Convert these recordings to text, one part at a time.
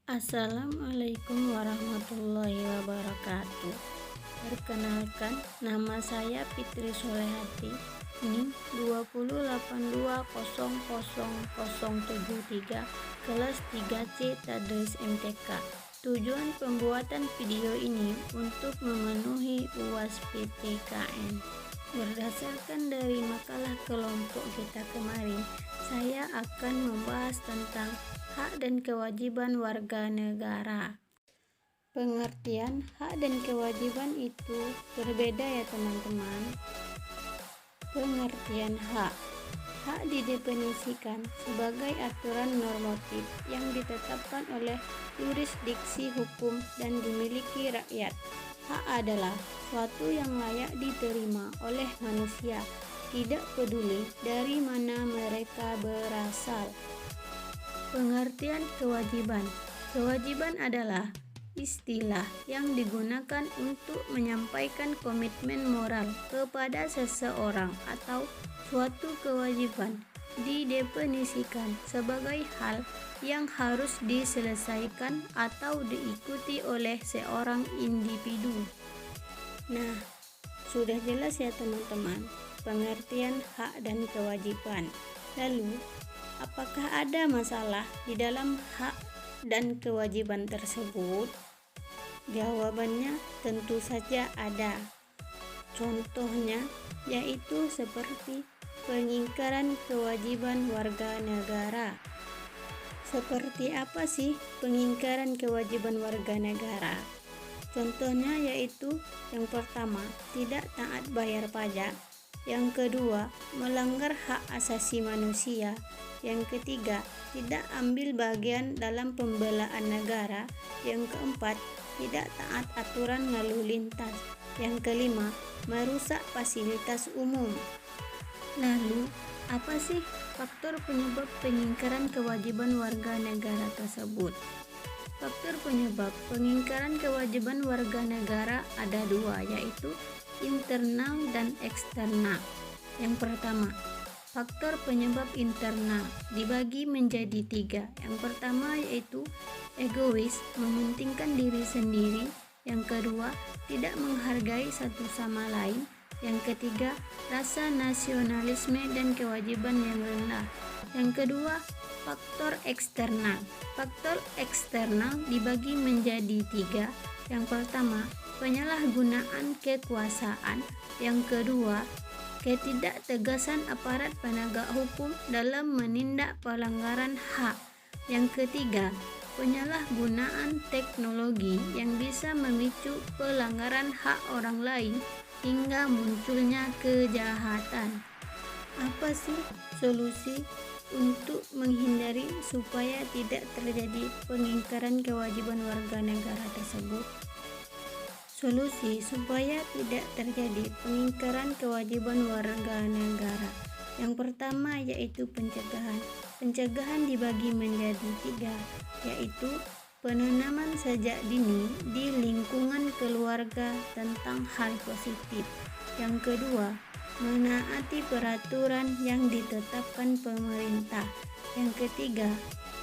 Assalamualaikum warahmatullahi wabarakatuh. Perkenalkan, nama saya Fitri Solehati, NIM 208200073, kelas 3C Tadris MTK. Tujuan pembuatan video ini untuk memenuhi UAS PTKN. Berdasarkan dari makalah kelompok kita kemarin, saya akan membahas tentang hak dan kewajiban warga negara. Pengertian hak dan kewajiban itu berbeda ya teman-teman. Pengertian hak didefinisikan sebagai aturan normatif yang ditetapkan oleh yurisdiksi hukum dan dimiliki rakyat. Hak adalah suatu yang layak diterima oleh manusia, tidak peduli dari mana mereka berasal. Pengertian kewajiban. Kewajiban adalah istilah yang digunakan untuk menyampaikan komitmen moral kepada seseorang atau suatu kewajiban. Didefinisikan sebagai hal yang harus diselesaikan atau diikuti oleh seorang individu. Nah, sudah jelas ya teman-teman pengertian hak dan kewajiban. Lalu, apakah ada masalah di dalam hak dan kewajiban tersebut? Jawabannya tentu saja ada. Contohnya yaitu seperti pengingkaran kewajiban warga negara. Seperti apa sih pengingkaran kewajiban warga negara? Contohnya yaitu yang pertama, tidak taat bayar pajak. Yang kedua, melanggar hak asasi manusia. Yang ketiga, tidak ambil bagian dalam pembelaan negara. Yang keempat, tidak taat aturan lalu lintas. Yang kelima, merusak fasilitas umum. Lalu, apa sih faktor penyebab pengingkaran kewajiban warga negara tersebut? Faktor penyebab pengingkaran kewajiban warga negara ada dua, yaitu internal dan eksternal. Yang pertama, faktor penyebab internal dibagi menjadi tiga. Yang pertama yaitu egois, mementingkan diri sendiri. Yang kedua, tidak menghargai satu sama lain. Yang ketiga, rasa nasionalisme dan kewajiban yang rendah. Yang kedua, faktor eksternal. Faktor eksternal dibagi menjadi tiga. Yang pertama, penyalahgunaan kekuasaan. Yang kedua, ketidaktegasan aparat penegak hukum dalam menindak pelanggaran hak. Yang ketiga, penyalahgunaan teknologi yang bisa memicu pelanggaran hak orang lain hingga munculnya kejahatan. Apa sih solusi untuk menghindari supaya tidak terjadi pengingkaran kewajiban warga negara tersebut? Solusi supaya tidak terjadi pengingkaran kewajiban warga negara. Yang pertama yaitu pencegahan. Pencegahan dibagi menjadi tiga, yaitu penanaman sejak dini di lingkungan keluarga tentang hal positif. Yang kedua, menaati peraturan yang ditetapkan pemerintah. Yang ketiga,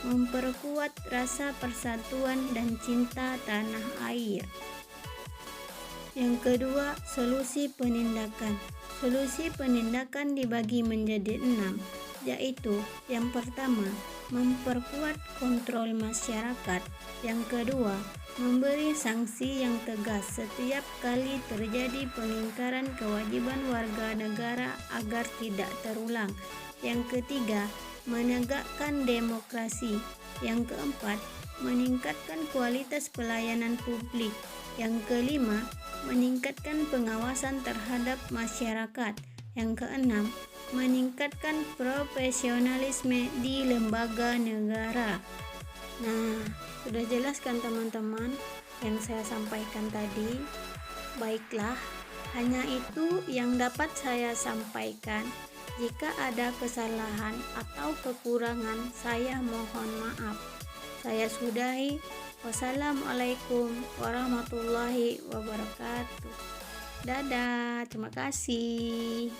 memperkuat rasa persatuan dan cinta tanah air. Yang kedua, solusi penindakan. Solusi penindakan dibagi menjadi 6, yaitu yang pertama, memperkuat kontrol masyarakat. Yang kedua, memberi sanksi yang tegas setiap kali terjadi pengingkaran kewajiban warga negara agar tidak terulang. Yang ketiga, menegakkan demokrasi. Yang keempat, meningkatkan kualitas pelayanan publik. Yang kelima, meningkatkan pengawasan terhadap masyarakat. Yang keenam, meningkatkan profesionalisme di lembaga negara. Nah, sudah jelas kan teman-teman yang saya sampaikan tadi? Baiklah, hanya itu yang dapat saya sampaikan. Jika ada kesalahan atau kekurangan, saya mohon maaf. Saya sudahi. Wassalamualaikum warahmatullahi wabarakatuh. Dadah, terima kasih.